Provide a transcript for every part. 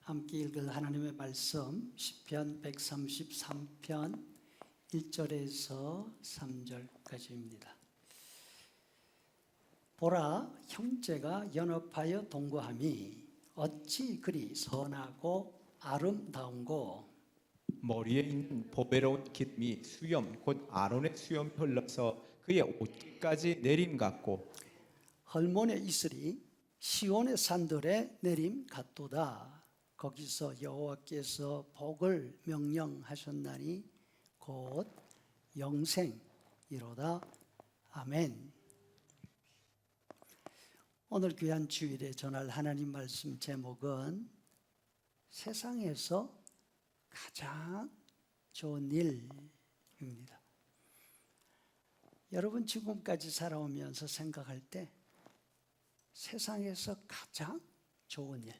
함께 읽을 하나님의 말씀 시편 133편 1절에서 3절까지입니다. 보라, 형제가 연합하여 동거함이 어찌 그리 선하고 아름다운고. 머리에 있는 보배로운 기름이 수염 곧 아론의 수염 흘러서 그의 옷깃까지 내림 같고, 헐몬의 이슬이 시온의 산들에 내림 같도다. 거기서 여호와께서 복을 명령하셨나니 곧 영생이로다. 아멘. 오늘 귀한 주일에 전할 하나님 말씀 제목은 세상에서 가장 좋은 일입니다. 여러분 지금까지 살아오면서 생각할 때 세상에서 가장 좋은 일,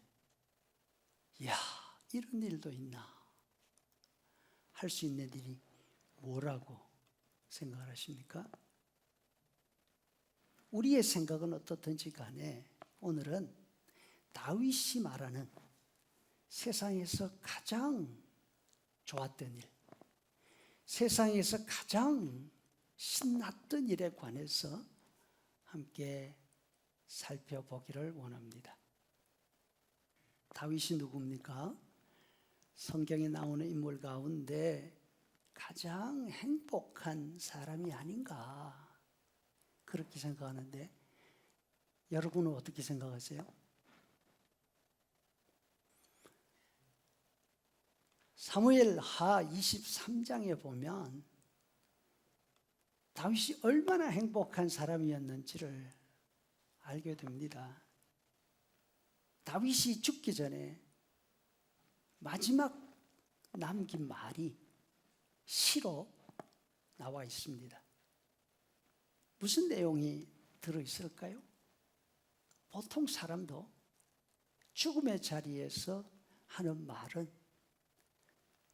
이야, 이런 일도 있나? 할 수 있는 일이 뭐라고 생각을 하십니까? 우리의 생각은 어떻든지 간에 오늘은 다윗이 말하는 세상에서 가장 좋았던 일, 세상에서 가장 신났던 일에 관해서 함께 살펴보기를 원합니다. 다윗이 누굽니까? 성경에 나오는 인물 가운데 가장 행복한 사람이 아닌가 그렇게 생각하는데 여러분은 어떻게 생각하세요? 사무엘하 23장에 보면 다윗이 얼마나 행복한 사람이었는지를 알게 됩니다. 다윗이 죽기 전에 마지막 남긴 말이 시로 나와 있습니다. 무슨 내용이 들어있을까요? 보통 사람도 죽음의 자리에서 하는 말은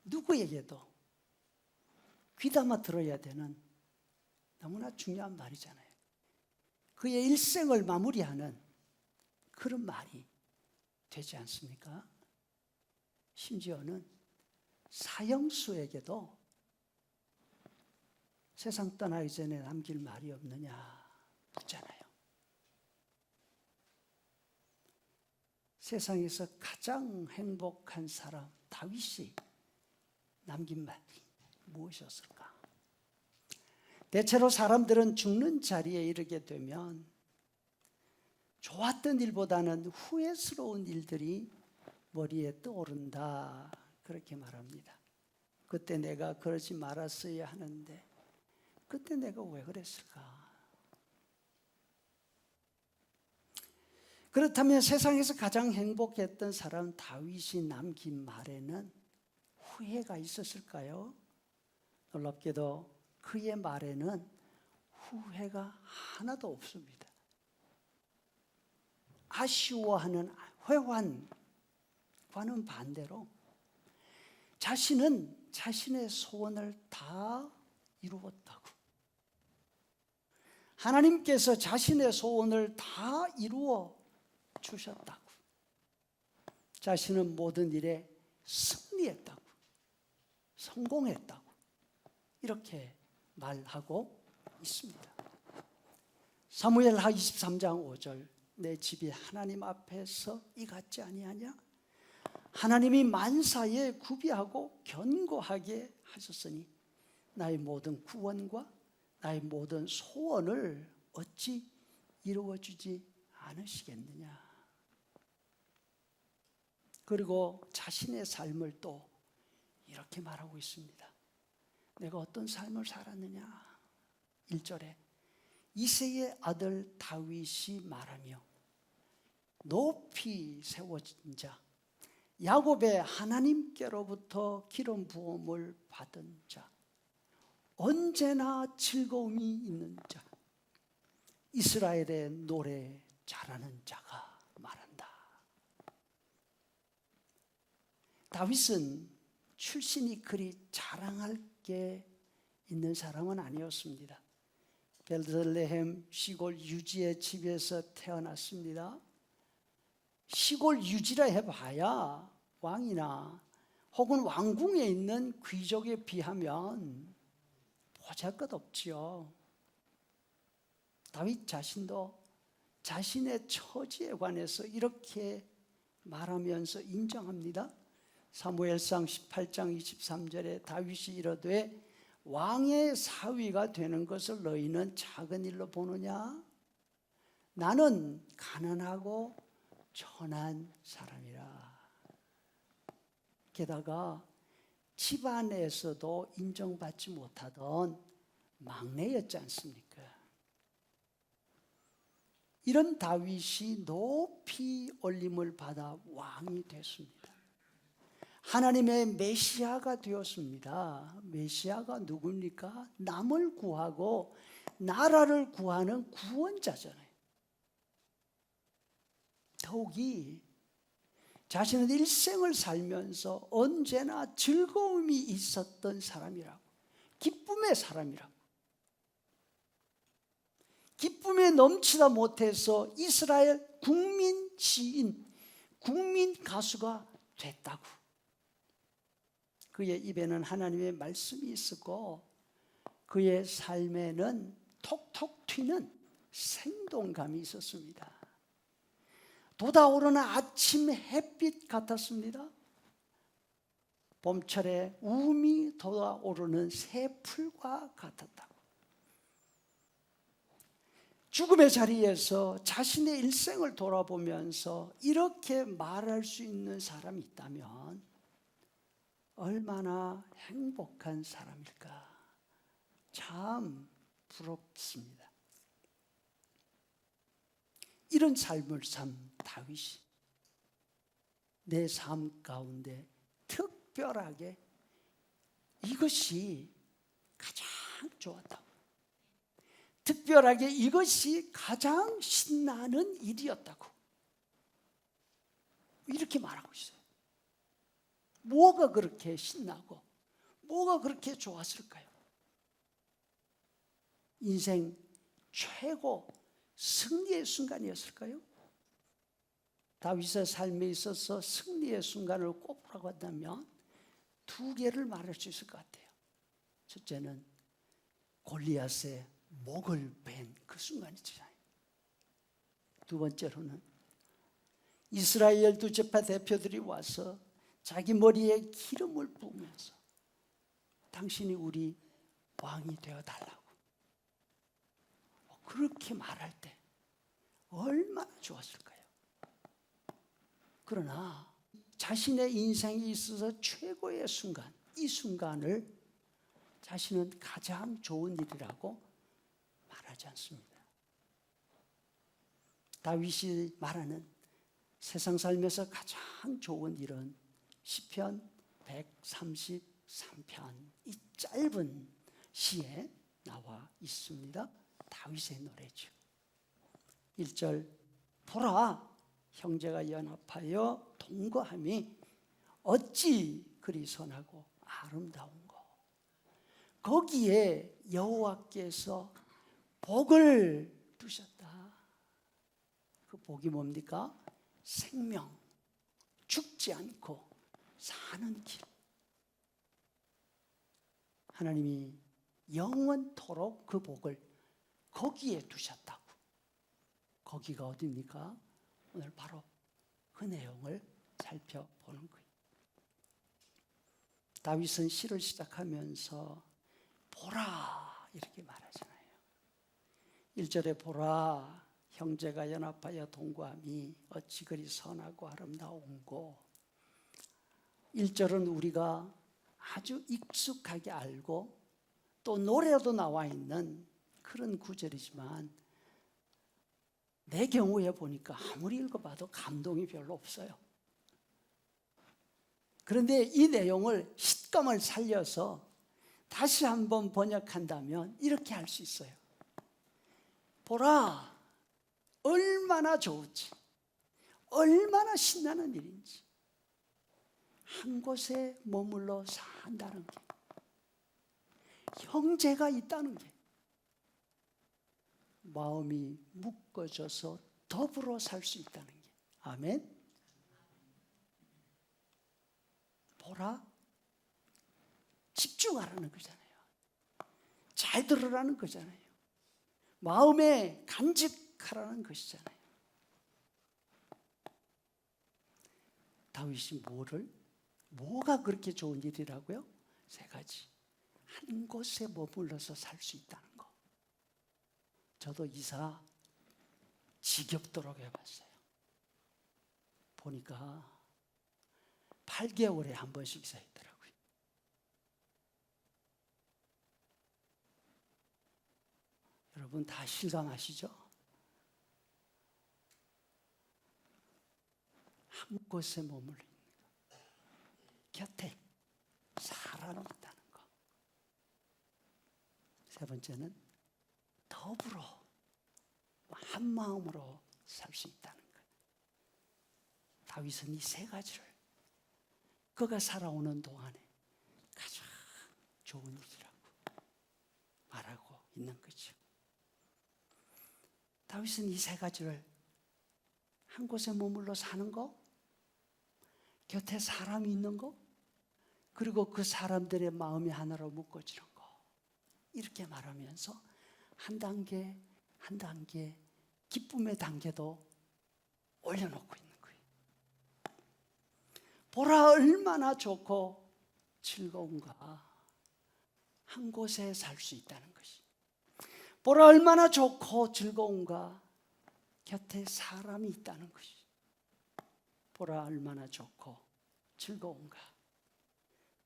누구에게도 귀담아 들어야 되는 너무나 중요한 말이잖아요. 그의 일생을 마무리하는 그런 말이 되지 않습니까? 심지어는 사형수에게도 세상 떠나기 전에 남길 말이 없느냐 묻잖아요. 세상에서 가장 행복한 사람 다윗이 남긴 말이 무엇이었을까? 대체로 사람들은 죽는 자리에 이르게 되면 좋았던 일보다는 후회스러운 일들이 머리에 떠오른다 그렇게 말합니다. 그때 내가 그러지 말았어야 하는데 그때 내가 왜 그랬을까? 그렇다면 세상에서 가장 행복했던 사람 다윗이 남긴 말에는 후회가 있었을까요? 놀랍게도 그의 말에는 후회가 하나도 없습니다. 아쉬워하는 회환과는 반대로 자신은 자신의 소원을 다 이루었다고, 하나님께서 자신의 소원을 다 이루어 주셨다고, 자신은 모든 일에 승리했다고, 성공했다고 이렇게 말하고 있습니다. 사무엘하 23장 5절, 내 집이 하나님 앞에서 이 같지 아니하냐? 하나님이 만사에 구비하고 견고하게 하셨으니 나의 모든 구원과 나의 모든 소원을 어찌 이루어주지 않으시겠느냐? 그리고 자신의 삶을 또 이렇게 말하고 있습니다. 내가 어떤 삶을 살았느냐? 1절에 이새의 아들 다윗이 말하며 높이 세워진 자, 야곱의 하나님께로부터 기름 부음을 받은 자, 언제나 즐거움이 있는 자, 이스라엘의 노래 잘하는 자가 말한다. 다윗은 출신이 그리 자랑할 게 있는 사람은 아니었습니다. 베들레헴 시골 유지의 집에서 태어났습니다. 시골 유지라 해봐야 왕이나 혹은 왕궁에 있는 귀족에 비하면 보잘것없지요. 다윗 자신도 자신의 처지에 관해서 이렇게 말하면서 인정합니다. 사무엘상 18장 23절에 다윗이 이르되 왕의 사위가 되는 것을 너희는 작은 일로 보느냐? 나는 가난하고 천한 사람이라. 게다가 집안에서도 인정받지 못하던 막내였지 않습니까? 이런 다윗이 높이 올림을 받아 왕이 됐습니다. 하나님의 메시아가 되었습니다. 메시아가 누굽니까? 남을 구하고 나라를 구하는 구원자잖아요. 더욱이 자신의 일생을 살면서 언제나 즐거움이 있었던 사람이라고, 기쁨의 사람이라고, 기쁨에 넘치다 못해서 이스라엘 국민 시인, 국민 가수가 됐다고. 그의 입에는 하나님의 말씀이 있었고 그의 삶에는 톡톡 튀는 생동감이 있었습니다. 돋아오르는 아침 햇빛 같았습니다. 봄철에 우음이 돋아오르는 새풀과 같았다고. 죽음의 자리에서 자신의 일생을 돌아보면서 이렇게 말할 수 있는 사람이 있다면 얼마나 행복한 사람일까? 참 부럽습니다. 이런 삶을 산 다윗이 내 삶 가운데 특별하게 이것이 가장 좋았다고, 특별하게 이것이 가장 신나는 일이었다고 이렇게 말하고 있어요. 뭐가 그렇게 신나고 뭐가 그렇게 좋았을까요? 인생 최고 승리의 순간이었을까요? 다윗의 삶에 있어서 승리의 순간을 꼽으라고 한다면 두 개를 말할 수 있을 것 같아요. 첫째는 골리앗의 목을 벤 그 순간이잖아요. 두 번째로는 이스라엘 두 지파 대표들이 와서 자기 머리에 기름을 부으면서 당신이 우리 왕이 되어달라고 그렇게 말할 때 얼마나 좋았을까요? 그러나 자신의 인생에 있어서 최고의 순간, 이 순간을 자신은 가장 좋은 일이라고 말하지 않습니다. 다윗이 말하는 세상 살면서 가장 좋은 일은 시편 133편 이 짧은 시에 나와 있습니다. 다윗의 노래죠. 1절 보라 형제가 연합하여 동거함이 어찌 그리 선하고 아름다운고. 거기에 여호와께서 복을 두셨다. 그 복이 뭡니까? 생명, 죽지 않고 사는 길. 하나님이 영원토록 그 복을 거기에 두셨다고. 거기가 어디입니까? 오늘 바로 그 내용을 살펴보는 거예요. 다윗은 시를 시작하면서 보라 이렇게 말하잖아요. 1절에 보라 형제가 연합하여 동거함이 어찌 그리 선하고 아름다운고. 1절은 우리가 아주 익숙하게 알고 또 노래도 나와 있는 그런 구절이지만 내 경우에 보니까 아무리 읽어봐도 감동이 별로 없어요. 그런데 이 내용을 식감을 살려서 다시 한번 번역한다면 이렇게 할 수 있어요. 보라, 얼마나 좋은지, 얼마나 신나는 일인지. 한 곳에 머물러 산다는 게, 형제가 있다는 게, 마음이 묶어져서 더불어 살 수 있다는 게. 아멘. 보라, 집중하라는 거잖아요. 잘 들으라는 거잖아요. 마음에 간직하라는 것이잖아요. 다윗이 뭐가 그렇게 좋은 일이라고요? 세 가지. 한 곳에 머물러서 살 수 있다는 거. 저도 이사 지겹도록 해봤어요. 보니까 8개월에 한 번씩 이사 있더라고요. 여러분 다 실감하시죠? 한 곳에 머물러 있는 거. 곁에 사람이 있다는 거. 세 번째는 더불어 한 마음으로 살 수 있다는 것. 다윗은 이 세 가지를 그가 살아오는 동안에 가장 좋은 일이라고 말하고 있는 거죠. 다윗은 이 세 가지를 한 곳에 머물러 사는 거, 곁에 사람이 있는 거, 그리고 그 사람들의 마음이 하나로 묶어지는 거, 이렇게 말하면서 한 단계 한 단계 기쁨의 단계도 올려놓고 있는 거예요. 보라 얼마나 좋고 즐거운가. 한 곳에 살 수 있다는 것이. 보라 얼마나 좋고 즐거운가. 곁에 사람이 있다는 것이. 보라 얼마나 좋고 즐거운가.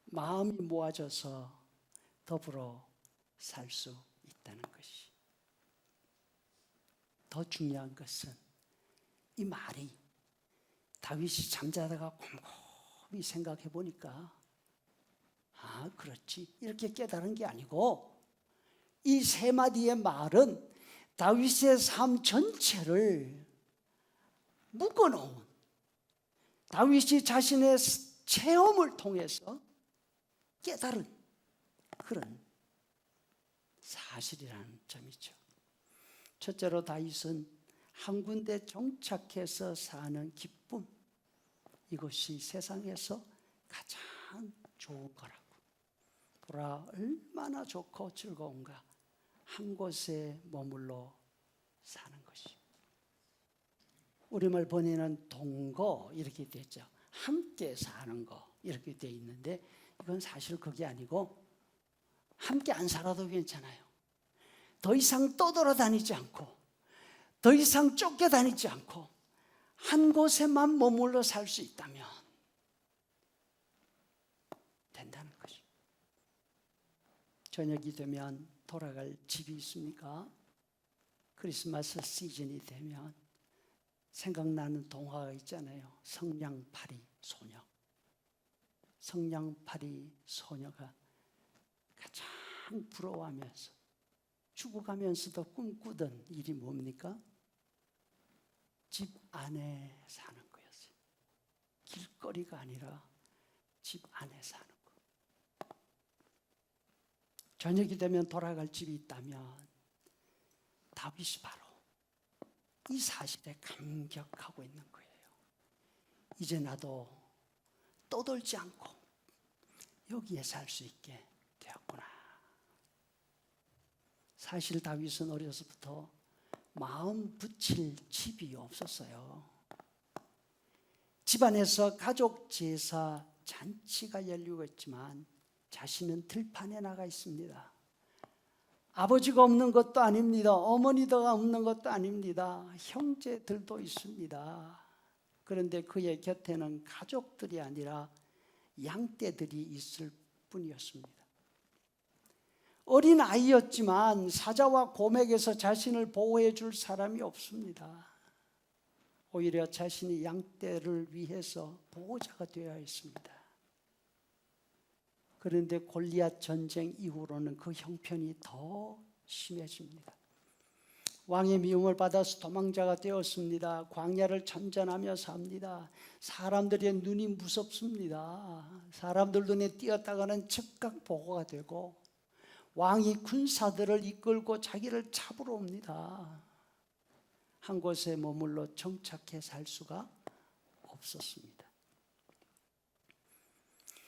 마음이 모아져서 더불어 살 수 있다는 것이. 더 중요한 것은 이 말이 다윗이 잠자다가 곰곰이 생각해 보니까 아 그렇지 이렇게 깨달은 게 아니고 이 세 마디의 말은 다윗의 삶 전체를 묶어놓은 다윗이 자신의 체험을 통해서 깨달은 그런 사실이라는 점이죠. 첫째로 다윗은 한 군데 정착해서 사는 기쁨, 이것이 세상에서 가장 좋은 거라고. 보라 얼마나 좋고 즐거운가. 한 곳에 머물러 사는 것이. 우리말 번역은 동거 이렇게 되어 있죠. 함께 사는 거 이렇게 되어 있는데 이건 사실 그게 아니고 함께 안 살아도 괜찮아요. 더 이상 떠돌아다니지 않고 더 이상 쫓겨다니지 않고 한 곳에만 머물러 살 수 있다면 된다는 것이. 저녁이 되면 돌아갈 집이 있습니까? 크리스마스 시즌이 되면 생각나는 동화가 있잖아요. 성냥팔이 소녀. 성냥팔이 소녀가 가장 부러워하면서 죽어가면서도 꿈꾸던 일이 뭡니까? 집 안에 사는 거였어요. 길거리가 아니라 집 안에 사는 거. 저녁이 되면 돌아갈 집이 있다면 다윗이 바로 이 사실에 감격하고 있는 거예요. 이제 나도 떠돌지 않고 여기에 살 수 있게 되었구나. 사실 다윗은 어려서부터 마음 붙일 집이 없었어요. 집안에서 가족 제사 잔치가 열리고 있지만 자신은 들판에 나가 있습니다. 아버지가 없는 것도 아닙니다. 어머니가 없는 것도 아닙니다. 형제들도 있습니다. 그런데 그의 곁에는 가족들이 아니라 양떼들이 있을 뿐이었습니다. 어린 아이였지만 사자와 곰에게서 자신을 보호해 줄 사람이 없습니다. 오히려 자신이 양떼를 위해서 보호자가 되어야 했습니다. 그런데 골리앗 전쟁 이후로는 그 형편이 더 심해집니다. 왕의 미움을 받아서 도망자가 되었습니다. 광야를 전전하며 삽니다. 사람들의 눈이 무섭습니다. 사람들 눈에 띄었다가는 즉각 보고가 되고 왕이 군사들을 이끌고 자기를 잡으러 옵니다. 한 곳에 머물러 정착해 살 수가 없었습니다.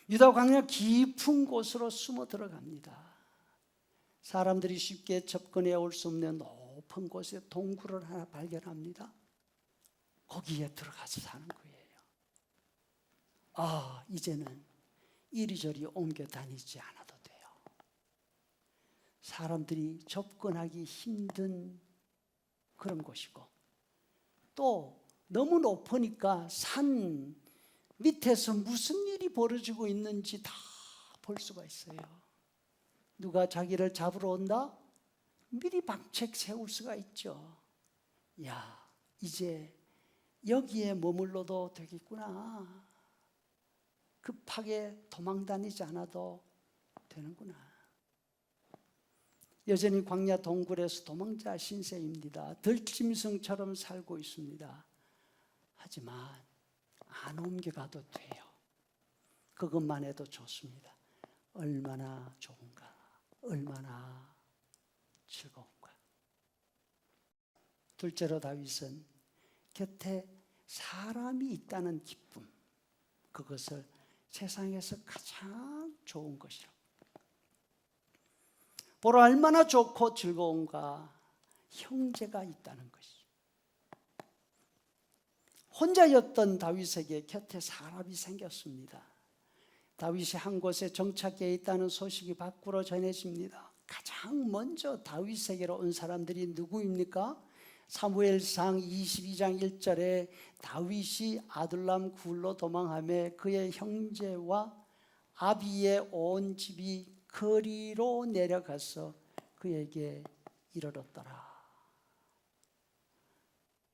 유다 광야 깊은 곳으로 숨어 들어갑니다. 사람들이 쉽게 접근해 올 수 없는 높은 곳에 동굴을 하나 발견합니다. 거기에 들어가서 사는 거예요. 이제는 이리저리 옮겨 다니지 않아도 돼요. 사람들이 접근하기 힘든 그런 곳이고, 또 너무 높으니까 산 밑에서 무슨 일이 벌어지고 있는지 다 볼 수가 있어요. 누가 자기를 잡으러 온다? 미리 방책 세울 수가 있죠. 이제 여기에 머물러도 되겠구나. 급하게 도망 다니지 않아도 되는구나. 여전히 광야 동굴에서 도망자 신세입니다. 들짐승처럼 살고 있습니다. 하지만 안 옮겨가도 돼요. 그것만 해도 좋습니다. 얼마나 좋은가, 얼마나 즐거운가. 둘째로 다윗은 곁에 사람이 있다는 기쁨, 그것을 세상에서 가장 좋은 것이라고. 보라 얼마나 좋고 즐거운가, 형제가 있다는 것이. 혼자였던 다윗에게 곁에 사람이 생겼습니다. 다윗이 한 곳에 정착해 있다는 소식이 밖으로 전해집니다. 가장 먼저 다윗에게로 온 사람들이 누구입니까? 사무엘상 22장 1절에 다윗이 아둘람 굴로 도망하며 그의 형제와 아비의 온 집이 거리로 내려가서 그에게 이르렀더라.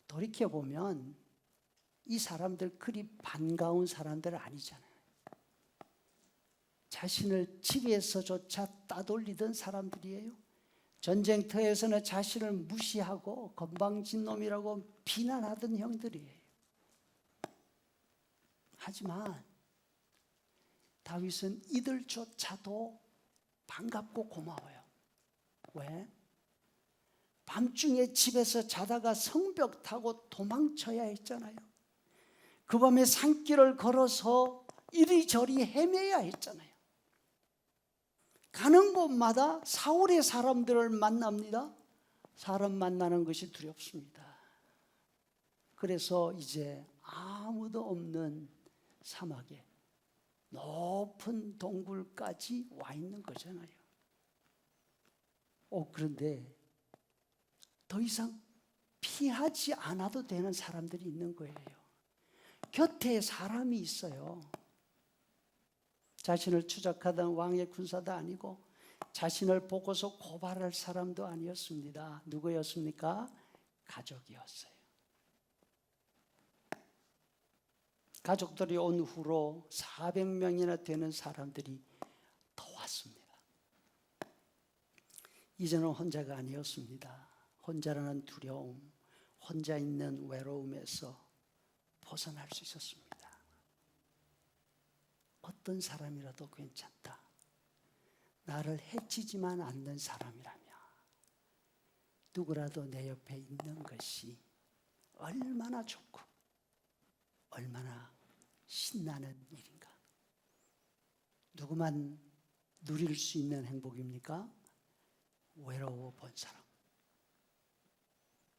돌이켜보면 이 사람들 그리 반가운 사람들 아니잖아요. 자신을 집에서조차 따돌리던 사람들이에요. 전쟁터에서는 자신을 무시하고 건방진 놈이라고 비난하던 형들이에요. 하지만 다윗은 이들조차도 반갑고 고마워요. 왜? 밤중에 집에서 자다가 성벽 타고 도망쳐야 했잖아요. 그 밤에 산길을 걸어서 이리저리 헤매야 했잖아요. 가는 곳마다 사울의 사람들을 만납니다. 사람 만나는 것이 두렵습니다. 그래서 이제 아무도 없는 사막에 높은 동굴까지 와 있는 거잖아요. 그런데 더 이상 피하지 않아도 되는 사람들이 있는 거예요. 곁에 사람이 있어요. 자신을 추적하던 왕의 군사도 아니고 자신을 보고서 고발할 사람도 아니었습니다. 누구였습니까? 가족이었어요. 가족들이 온 후로 400명이나 되는 사람들이 더 왔습니다. 이제는 혼자가 아니었습니다. 혼자라는 두려움, 혼자 있는 외로움에서 벗어날 수 있었습니다. 어떤 사람이라도 괜찮다. 나를 해치지만 않는 사람이라면 누구라도 내 옆에 있는 것이 얼마나 좋고 얼마나 신나는 일인가. 누구만 누릴 수 있는 행복입니까? 외로워 본 사람.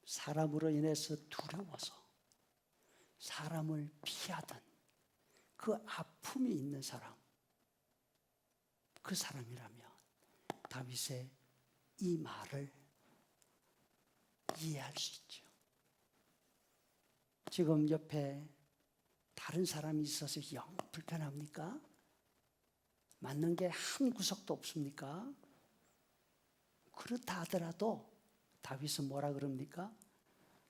사람으로 인해서 두려워서 사람을 피하던 그 아픔이 있는 사람, 그 사람이라면 다윗의 이 말을 이해할 수 있죠. 지금 옆에 다른 사람이 있어서 영 불편합니까? 맞는 게 한 구석도 없습니까? 그렇다 하더라도 다윗은 뭐라 그럽니까?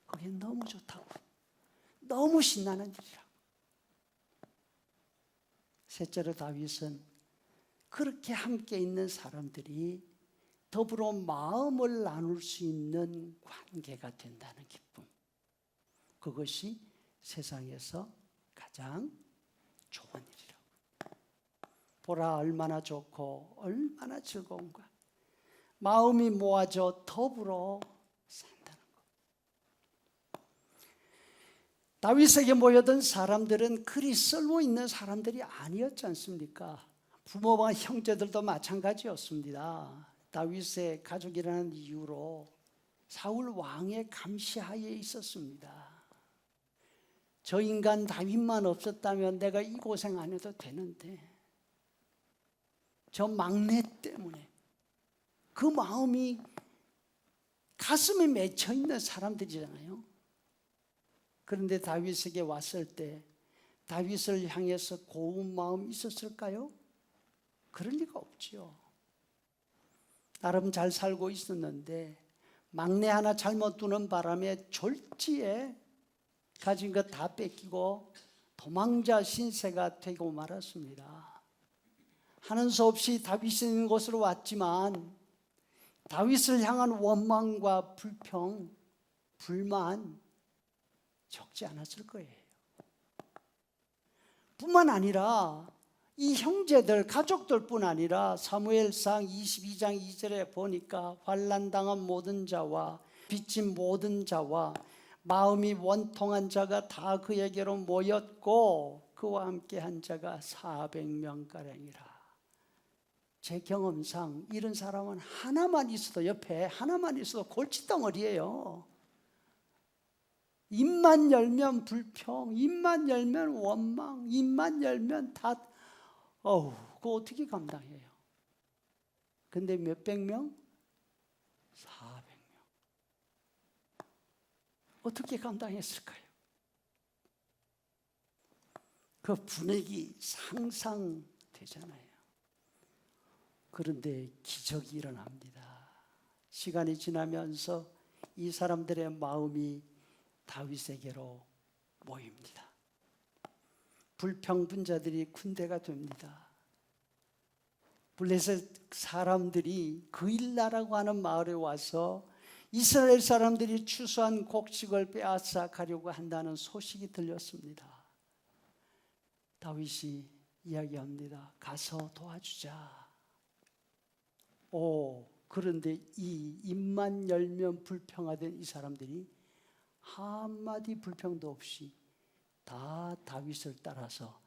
그게 너무 좋다고, 너무 신나는 일이라고. 셋째로 다윗은 그렇게 함께 있는 사람들이 더불어 마음을 나눌 수 있는 관계가 된다는 기쁨. 그것이 세상에서 가장 좋은 일이라고. 보라 얼마나 좋고 얼마나 즐거운가. 마음이 모아져 더불어 산다는 것. 다윗에게 모여든 사람들은 그리 쓸모 있는 사람들이 아니었지 않습니까? 부모와 형제들도 마찬가지였습니다. 다윗의 가족이라는 이유로 사울 왕의 감시하에 있었습니다. 저 인간 다윗만 없었다면 내가 이 고생 안 해도 되는데, 저 막내 때문에 그 마음이 가슴에 맺혀 있는 사람들이잖아요. 그런데 다윗에게 왔을 때 다윗을 향해서 고운 마음이 있었을까요? 그럴 리가 없지요. 나름 잘 살고 있었는데 막내 하나 잘못 두는 바람에 졸지에 가진 것 다 뺏기고 도망자 신세가 되고 말았습니다. 하는 수 없이 다윗이 있는 곳으로 왔지만 다윗을 향한 원망과 불평, 불만 적지 않았을 거예요. 뿐만 아니라 이 형제들, 가족들뿐 아니라 사무엘상 22장 2절에 보니까 환난당한 모든 자와 빚진 모든 자와 마음이 원통한 자가 다 그에게로 모였고 그와 함께 한 자가 400명가량이라. 제 경험상 이런 사람은 하나만 있어도, 옆에 하나만 있어도 골칫덩어리예요. 입만 열면 불평, 입만 열면 원망, 입만 열면 다, 그거 어떻게 감당해요? 근데 몇백 명? 400명. 어떻게 감당했을까요? 그 분위기 상상되잖아요. 그런데 기적이 일어납니다. 시간이 지나면서 이 사람들의 마음이 다윗에게로 모입니다. 불평분자들이 군대가 됩니다. 블레셋 사람들이 그일라라고 하는 마을에 와서 이스라엘 사람들이 추수한 곡식을 빼앗아 가려고 한다는 소식이 들렸습니다. 다윗이 이야기합니다. 가서 도와주자. 그런데 이 입만 열면 불평하던 이 사람들이 한마디 불평도 없이 다 다윗을 따라서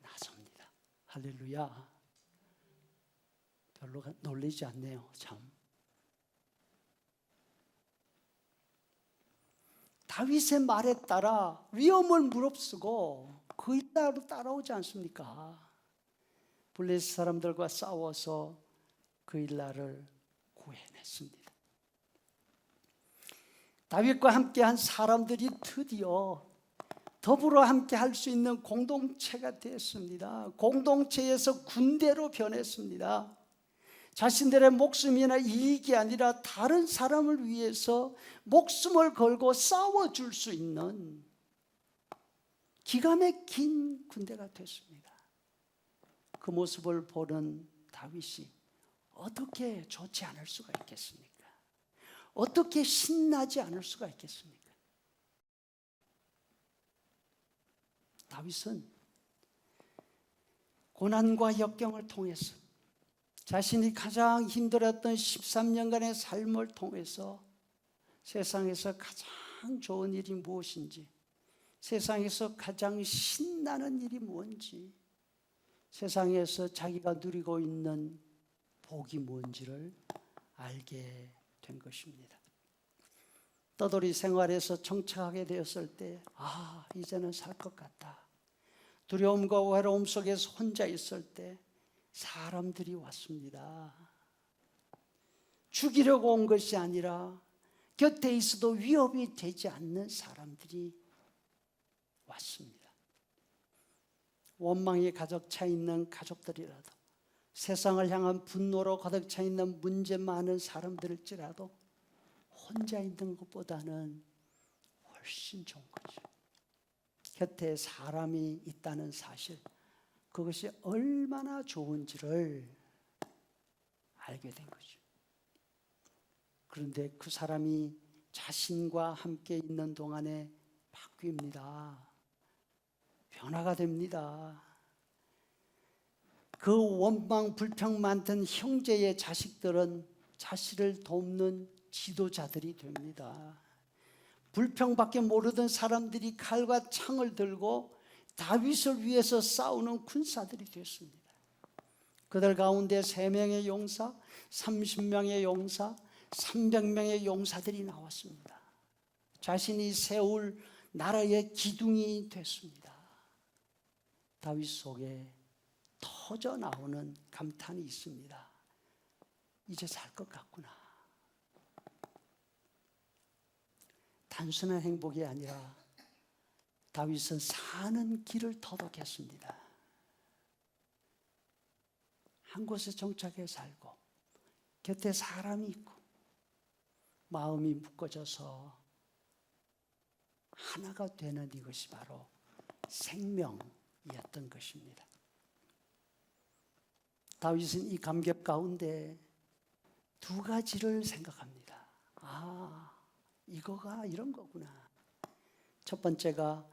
나섭니다. 할렐루야. 별로 놀라지 않네요. 참. 다윗의 말에 따라 위험을 무릅쓰고 그 일로 따라오지 않습니까? 블레셋 사람들과 싸워서 그 일날을 구해냈습니다. 다윗과 함께한 사람들이 드디어 더불어 함께 할 수 있는 공동체가 됐습니다. 공동체에서 군대로 변했습니다. 자신들의 목숨이나 이익이 아니라 다른 사람을 위해서 목숨을 걸고 싸워줄 수 있는 기가 막힌 군대가 됐습니다. 그 모습을 보는 다윗이 어떻게 좋지 않을 수가 있겠습니까? 어떻게 신나지 않을 수가 있겠습니까? 다윗은 고난과 역경을 통해서 자신이 가장 힘들었던 13년간의 삶을 통해서 세상에서 가장 좋은 일이 무엇인지, 세상에서 가장 신나는 일이 뭔지, 세상에서 자기가 누리고 있는 복이 뭔지를 알게 된 것입니다. 떠돌이 생활에서 정착하게 되었을 때, 이제는 살 것 같다. 두려움과 외로움 속에서 혼자 있을 때 사람들이 왔습니다. 죽이려고 온 것이 아니라 곁에 있어도 위협이 되지 않는 사람들이 왔습니다. 원망이 가득 차 있는 가족들이라도, 세상을 향한 분노로 가득 차 있는 문제 많은 사람들일지라도 혼자 있는 것보다는 훨씬 좋은 거죠. 곁에 사람이 있다는 사실, 그것이 얼마나 좋은지를 알게 된 거죠. 그런데 그 사람이 자신과 함께 있는 동안에 바뀝니다. 변화가 됩니다. 그 원망 불평 많던 형제의 자식들은 자신을 돕는 지도자들이 됩니다. 불평밖에 모르던 사람들이 칼과 창을 들고 다윗을 위해서 싸우는 군사들이 됐습니다. 그들 가운데 3명의 용사, 30명의 용사, 300명의 용사들이 나왔습니다. 자신이 세울 나라의 기둥이 됐습니다. 다윗 속에 터져 나오는 감탄이 있습니다. 이제 살 것 같구나. 단순한 행복이 아니라 다윗은 사는 길을 터득했습니다. 한 곳에 정착해 살고 곁에 사람이 있고 마음이 묶어져서 하나가 되는 이것이 바로 생명이었던 것입니다. 다윗은 이 감격 가운데 2가지를 생각합니다. 이거가 이런 거구나. 첫 번째가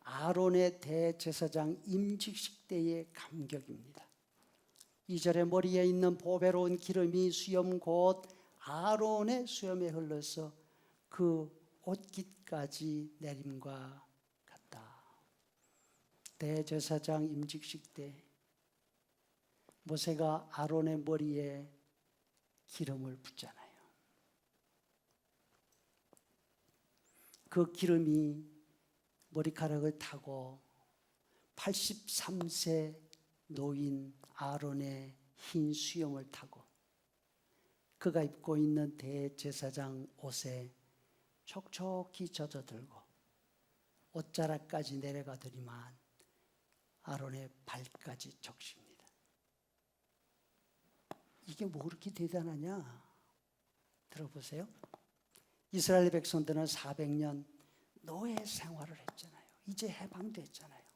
아론의 대제사장 임직식 때의 감격입니다. 2절에 머리에 있는 보배로운 기름이 수염 곧 아론의 수염에 흘러서 그 옷깃까지 내림과 같다. 대제사장 임직식 때 모세가 아론의 머리에 기름을 붓잖아요. 그 기름이 머리카락을 타고 83세 노인 아론의 흰 수염을 타고 그가 입고 있는 대제사장 옷에 촉촉히 젖어들고 옷자락까지 내려가더니만 아론의 발까지 적십니다. 이게 뭐 그렇게 대단하냐? 들어보세요. 이스라엘 백성들은 400년 노예 생활을 했잖아요. 이제 해방됐잖아요.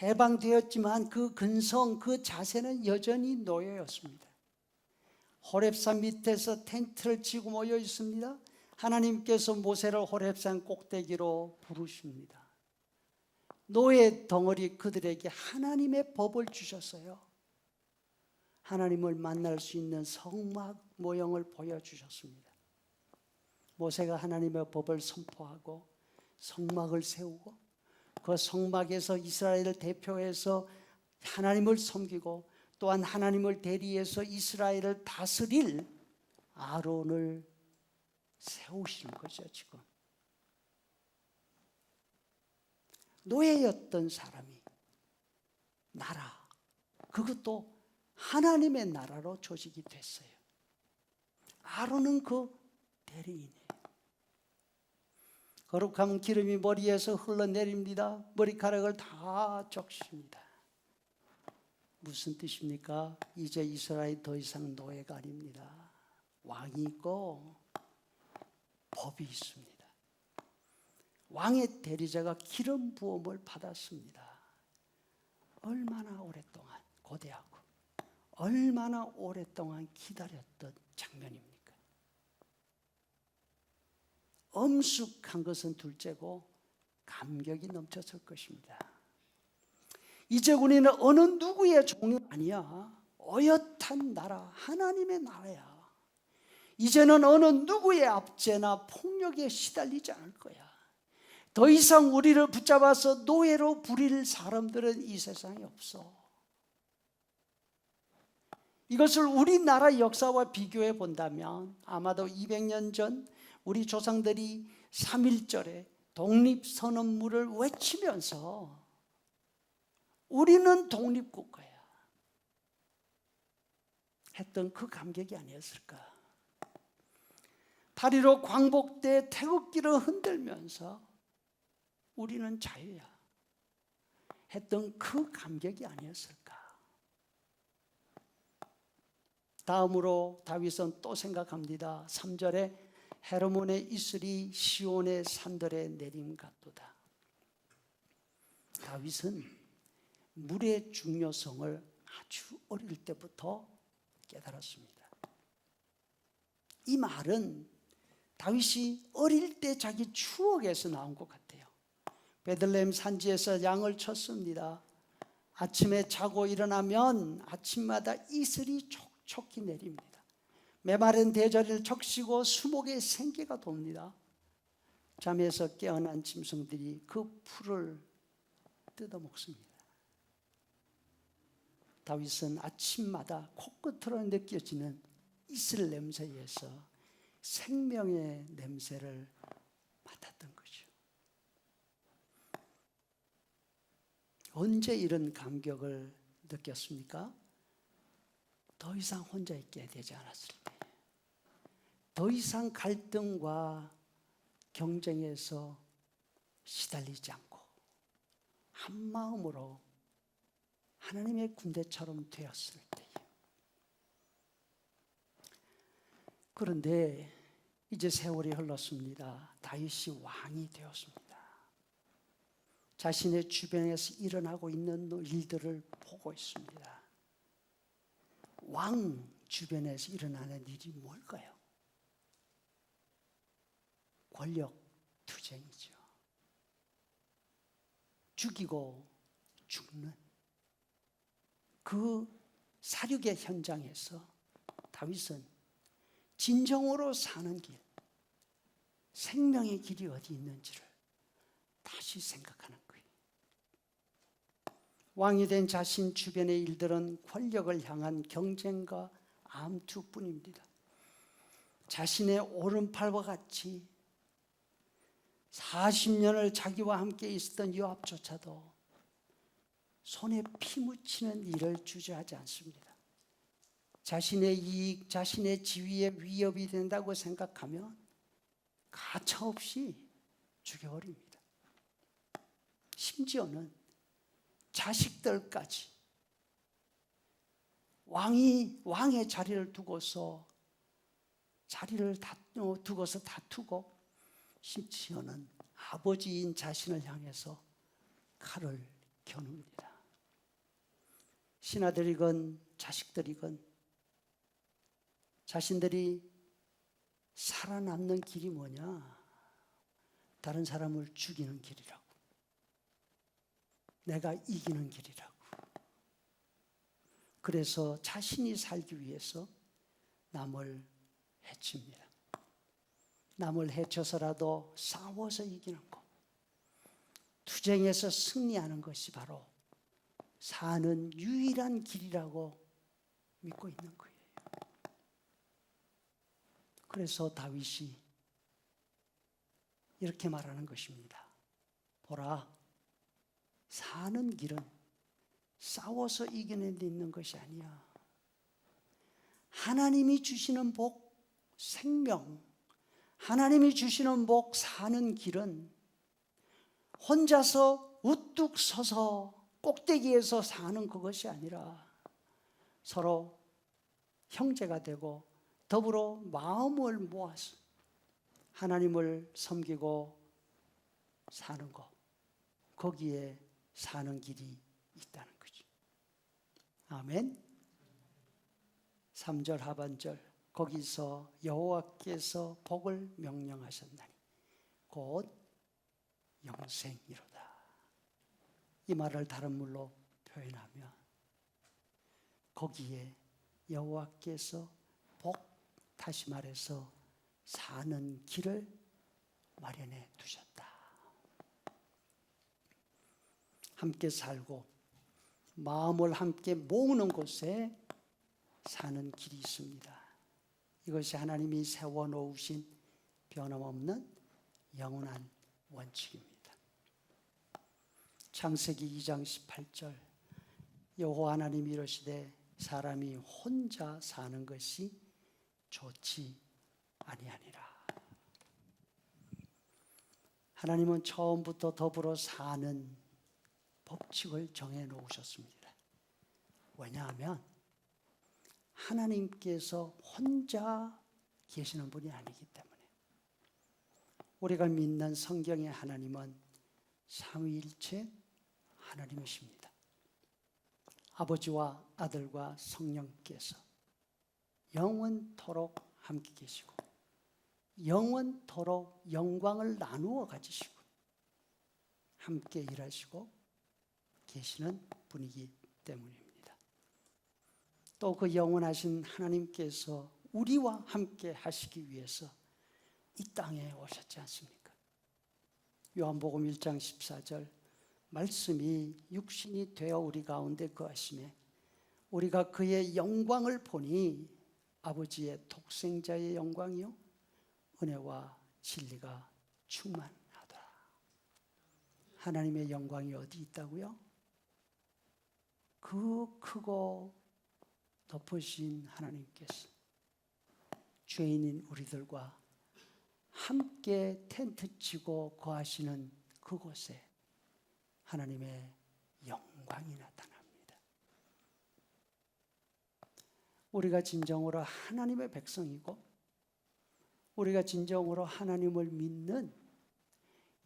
해방되었지만 그 근성, 그 자세는 여전히 노예였습니다. 호렙산 밑에서 텐트를 치고 모여 있습니다. 하나님께서 모세를 호렙산 꼭대기로 부르십니다. 노예 덩어리 그들에게 하나님의 법을 주셨어요. 하나님을 만날 수 있는 성막 모형을 보여주셨습니다. 모세가 하나님의 법을 선포하고 성막을 세우고 그 성막에서 이스라엘을 대표해서 하나님을 섬기고 또한 하나님을 대리해서 이스라엘을 다스릴 아론을 세우시는 거죠. 지금 노예였던 사람이 나라, 그것도 하나님의 나라로 조직이 됐어요. 아론은 그 대리인이에요. 거룩한 기름이 머리에서 흘러내립니다. 머리카락을 다 적십니다. 무슨 뜻입니까? 이제 이스라엘 더 이상 노예가 아닙니다. 왕이 있고 법이 있습니다. 왕의 대리자가 기름 부음을 받았습니다. 얼마나 오랫동안 고대하고 얼마나 오랫동안 기다렸던 장면입니까? 엄숙한 것은 둘째고 감격이 넘쳤을 것입니다. 이제 우리는 어느 누구의 종이 아니야. 어엿한 나라, 하나님의 나라야. 이제는 어느 누구의 압제나 폭력에 시달리지 않을 거야. 더 이상 우리를 붙잡아서 노예로 부릴 사람들은 이 세상에 없어. 이것을 우리나라 역사와 비교해 본다면 아마도 200년 전 우리 조상들이 3.1절에 독립선언문을 외치면서 우리는 독립국가야 했던 그 감격이 아니었을까. 8.15 광복 때 태극기를 흔들면서 우리는 자유야 했던 그 감격이 아니었을까. 다음으로 다윗은 또 생각합니다. 3절에 헤르몬의 이슬이 시온의 산들에 내림 같도다. 다윗은 물의 중요성을 아주 어릴 때부터 깨달았습니다. 이 말은 다윗이 어릴 때 자기 추억에서 나온 것 같아요. 베들레헴 산지에서 양을 쳤습니다. 아침에 자고 일어나면 아침마다 이슬이 촉촉히 내립니다. 메마른 대저리를 적시고 수목에 생기가 돕니다. 잠에서 깨어난 짐승들이 그 풀을 뜯어먹습니다. 다윗은 아침마다 코끝으로 느껴지는 이슬 냄새에서 생명의 냄새를 맡았던 거죠. 언제 이런 감격을 느꼈습니까? 더 이상 혼자 있게 되지 않았을 때, 더 이상 갈등과 경쟁에서 시달리지 않고 한 마음으로 하나님의 군대처럼 되었을 때. 그런데 이제 세월이 흘렀습니다. 다윗이 왕이 되었습니다. 자신의 주변에서 일어나고 있는 일들을 보고 있습니다. 왕 주변에서 일어나는 일이 뭘까요? 권력 투쟁이죠. 죽이고 죽는 그 사륙의 현장에서 다윗은 진정으로 사는 길, 생명의 길이 어디 있는지를 다시 생각하는 거예요. 왕이 된 자신 주변의 일들은 권력을 향한 경쟁과 암투뿐입니다. 자신의 오른팔과 같이 40년을 자기와 함께 있었던 요압조차도 손에 피 묻히는 일을 주저하지 않습니다. 자신의 이익, 자신의 지위에 위협이 된다고 생각하면 가차없이 죽여버립니다. 심지어는 자식들까지 왕의 자리를 두고서 다투고 심지어는 아버지인 자신을 향해서 칼을 겨눕니다. 신하들이건 자식들이건 자신들이 살아남는 길이 뭐냐? 다른 사람을 죽이는 길이라고. 내가 이기는 길이라고. 그래서 자신이 살기 위해서 남을 해칩니다. 남을 해쳐서라도 싸워서 이기는 것. 투쟁에서 승리하는 것이 바로 사는 유일한 길이라고 믿고 있는 거예요. 그래서 다윗이 이렇게 말하는 것입니다. 보라, 사는 길은 싸워서 이겨내 있는 것이 아니야. 하나님이 주시는 복, 생명, 하나님이 주시는 복, 사는 길은 혼자서 우뚝 서서 꼭대기에서 사는 그것이 아니라 서로 형제가 되고 더불어 마음을 모아서 하나님을 섬기고 사는 것, 거기에 사는 길이 있다는 거죠. 아멘. 3절 하반절, 거기서 여호와께서 복을 명령하셨나니 곧 영생이로다. 이 말을 다른 말로 표현하면 거기에 여호와께서 복, 다시 말해서 사는 길을 마련해 두셨다. 함께 살고 마음을 함께 모으는 곳에 사는 길이 있습니다. 이것이 하나님이 세워놓으신 변함없는 영원한 원칙입니다. 창세기 2장 18절, 여호와 하나님이 이르시되 사람이 혼자 사는 것이 좋지 아니하니라. 하나님은 처음부터 더불어 사는 법칙을 정해 놓으셨습니다. 왜냐하면 하나님께서 혼자 계시는 분이 아니기 때문에. 우리가 믿는 성경의 하나님은 삼위일체 하나님이십니다. 아버지와 아들과 성령께서 영원토록 함께 계시고 영원토록 영광을 나누어 가지시고 함께 일하시고 계시는 분이기 때문입니다. 또 그 영원하신 하나님께서 우리와 함께 하시기 위해서 이 땅에 오셨지 않습니까? 요한복음 1장 14절 말씀이 육신이 되어 우리 가운데 거하심에 우리가 그의 영광을 보니 아버지의 독생자의 영광이요 은혜와 진리가 충만하더라. 하나님의 영광이 어디 있다고요? 그 크고 높으신 하나님께서 죄인인 우리들과 함께 텐트 치고 거하시는 그곳에 하나님의 영광이 나타납니다. 우리가 진정으로 하나님의 백성이고 우리가 진정으로 하나님을 믿는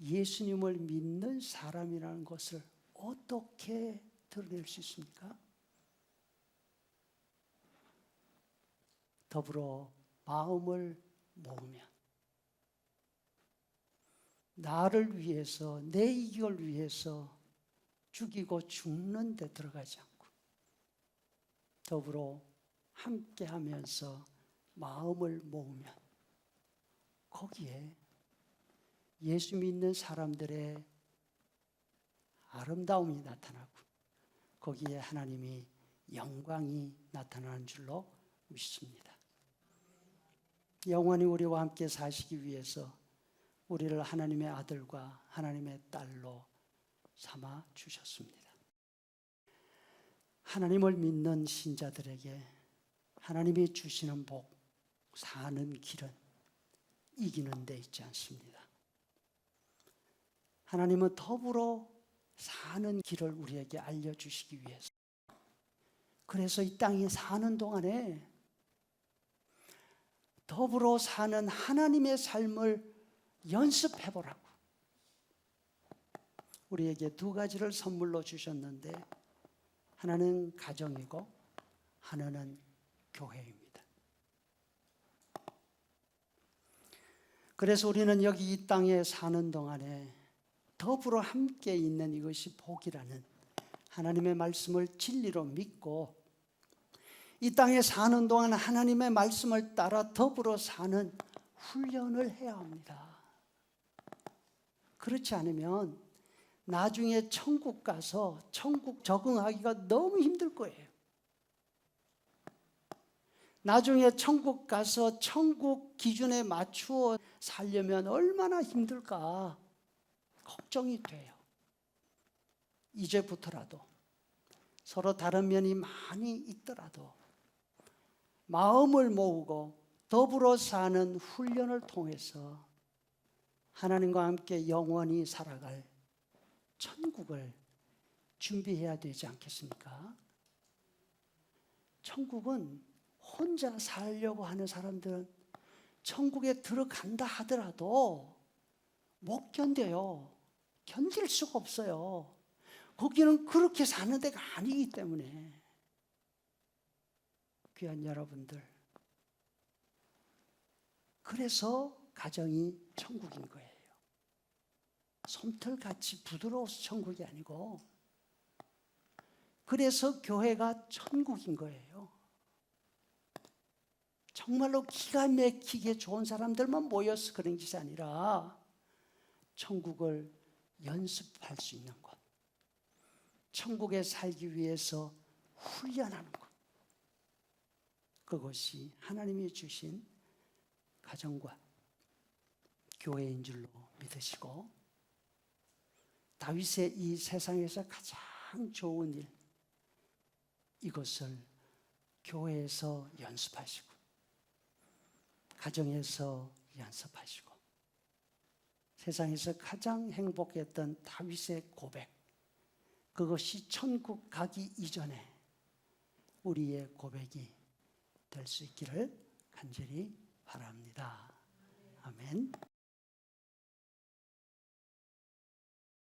예수님을 믿는 사람이라는 것을 어떻게 드러낼 수 있습니까? 더불어 마음을 모으면 나를 위해서 내 이익을 위해서 죽이고 죽는 데 들어가지 않고 더불어 함께하면서 마음을 모으면 거기에 예수 믿는 사람들의 아름다움이 나타나고 거기에 하나님이 영광이 나타나는 줄로 믿습니다. 영원히 우리와 함께 사시기 위해서 우리를 하나님의 아들과 하나님의 딸로 삼아 주셨습니다. 하나님을 믿는 신자들에게 하나님이 주시는 복, 사는 길은 이기는 데 있지 않습니다. 하나님은 더불어 사는 길을 우리에게 알려주시기 위해서 그래서 이 땅에 사는 동안에 더불어 사는 하나님의 삶을 연습해보라고 우리에게 두 가지를 선물로 주셨는데 하나는 가정이고 하나는 교회입니다. 그래서 우리는 여기 이 땅에 사는 동안에 더불어 함께 있는 이것이 복이라는 하나님의 말씀을 진리로 믿고 이 땅에 사는 동안 하나님의 말씀을 따라 더불어 사는 훈련을 해야 합니다. 그렇지 않으면 나중에 천국 가서 천국 적응하기가 너무 힘들 거예요. 나중에 천국 가서 천국 기준에 맞추어 살려면 얼마나 힘들까 걱정이 돼요. 이제부터라도 서로 다른 면이 많이 있더라도 마음을 모으고 더불어 사는 훈련을 통해서 하나님과 함께 영원히 살아갈 천국을 준비해야 되지 않겠습니까? 천국은 혼자 살려고 하는 사람들은 천국에 들어간다 하더라도 못 견뎌요. 견딜 수가 없어요. 거기는 그렇게 사는 데가 아니기 때문에. 귀한 여러분들, 그래서 가정이 천국인 거예요. 솜털같이 부드러워서 천국이 아니고 그래서 교회가 천국인 거예요. 정말로 기가 막히게 좋은 사람들만 모여서 그런 것이 아니라 천국을 연습할 수 있는 곳, 천국에 살기 위해서 훈련하는 곳, 그것이 하나님이 주신 가정과 교회인 줄로 믿으시고 다윗의 이 세상에서 가장 좋은 일, 이것을 교회에서 연습하시고 가정에서 연습하시고 세상에서 가장 행복했던 다윗의 고백, 그것이 천국 가기 이전에 우리의 고백이 될 수 있기를 간절히 바랍니다. 아멘.